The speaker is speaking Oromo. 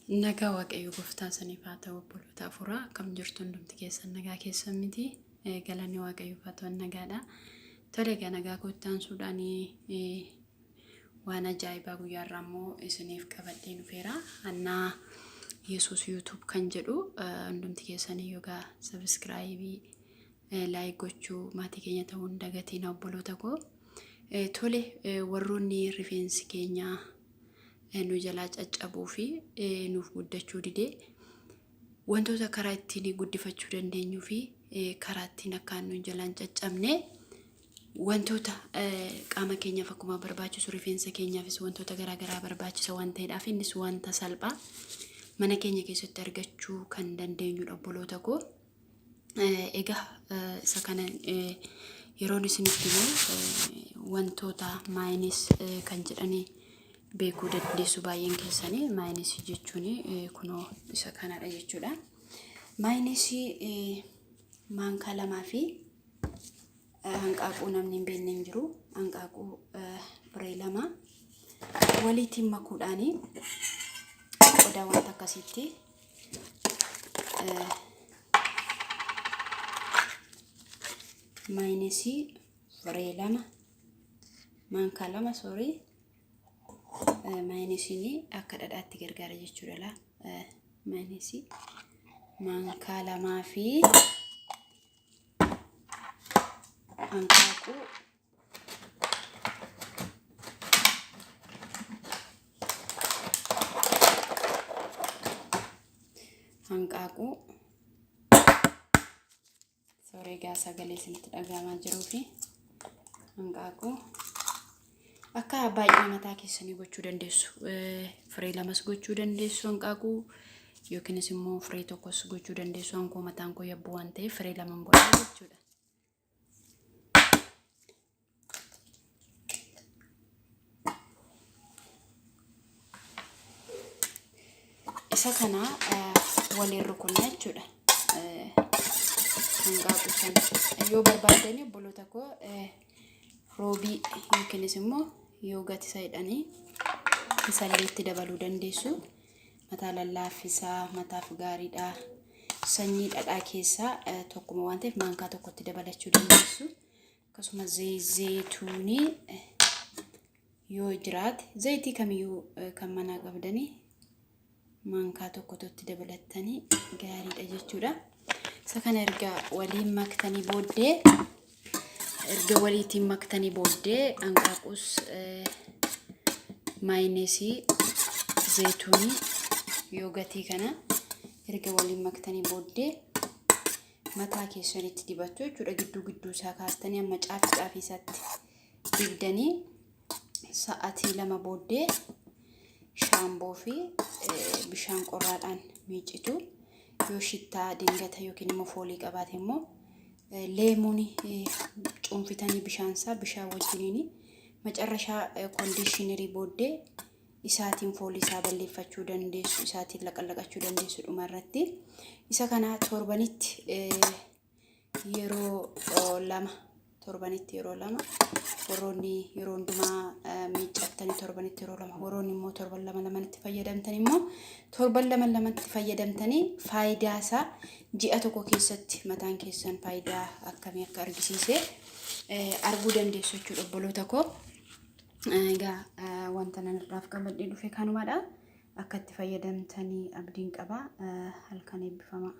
Nagaa waaqayyo gooftaan saniif haa ta'u obboloota afuraa akkam jirtu hundumti keessan nagaa keessan miti galanni waaqayyo haa ta'u nagaadha. Tole egaa nagaa kottaan suudhaanii waan ajaa'ibaa guyyaarraa immoo isiniif qabadhee dhufeera. Annaa Yesuus YouTube kan jedhu hundumti keessanii yogaa subscribe like gochuu maatii keenya ta'uu hin dagatiin obboloota koo. Tole warroonni rifeensi keenyaa nu jalaa caccabuu fi nuuf guddachuu didee wantoota karaa ittiin guddifachuu dandeenyuu fi karaa ittiin akkaan nu jalaan caccabne wantoota qaama keenyaaf akkuma barbaachisu rifeensa keenyaafis wantoota garaa garaa barbaachisa waan ta'eedhaaf innis wanta salphaa mana keenya keessatti argachuu kan dandeenyudha obboloota koo. Egaa isa kana yeroon isinitti himu wantoota maayinis kan jedhanii beekuu dandeessu baay'een keessanii maayinis jechuun kunoo isa kanadha jechuudha. Maayinis maankaa lamaa fi hanqaaquu namni hin beekne hin jiru. Hanqaaquu biree lama waliitiin makuudhaanii qodaa wanta akkasitti maayinis biree lama maankaa lama sorry. Maayinisini akka dhadhaatti gargaara jechuudha. Maayinisi maankaa lamaa fi hanqaaquu sorry gaa sagalee isinitti dhagahamaa jiruu fi hanqaaquu akka baay'ee mataa keessanii gochuu dandeessu. Firee lamas gochuu dandeessu hanqaaquu yookiinis immoo firee tokkos gochuu dandeessu. Hankoo mataan koo yabbuu waan ta'eef firee lama godhaa jechuudha. Isa kana waliin rukunna jechuudha. Hanqaaquu sana yoo barbaadani obboloota koo roobii yookiinis immoo yoo gati saayidhanii isalleetti dabaluu dandeessu. Mataa lallaaffisaa mataaf gaariidha. Sanyii dhadhaa keessaa tokkuma waan ta'eef maankaa tokkotti dabalachuu dandeessu. Akkasumas zayituunii yoo jiraate zayitii kamiyyuu kan manaa qabdanii maankaa tokkotti dabalattanii gaariidha jechuudha. Isa kana erga waliin maktanii booddee erga waliitiin maktanii booddee hanqaaquus maayinesii zayituunii yoo gatii kana erga waliin maktanii booddee mataa keessanitti dibattu jechuudha. Gidduu isaa kaastanii amma caafii isaatti dibdanii sa'aatii lama booddee shaamboo fi bishaan qorraadhaan miicitu. Yoo shittaa dingata yookiin immoo foolii qabaate immoo leemonii cuunfitanii bishaan wajjiniin macarrashaa kondiishinarii booddee isaatiin foolii isaa balleeffachuu dandeessu. Isaatiin laqallaqachuu dandeessu dhumarratti. Isa kana torbanitti yeroo lama warroonni yeroo hundumaa miiccattanii torbanitti yeroo lama warroonni immoo torban lamatti fayyadamtanii immoo torban lamatti fayyadamtanii faayidaa isaa ji'a tokko keessatti mataan keessan faayidaa akkamii akka argisiise arguu dandeessu jechuudha obboloota koo. Egaa wanta nanirraaf qabadhee dhufe kanumadha. Akka itti fayyadamtanii abdiin qaba. Halkan eebbifamaa.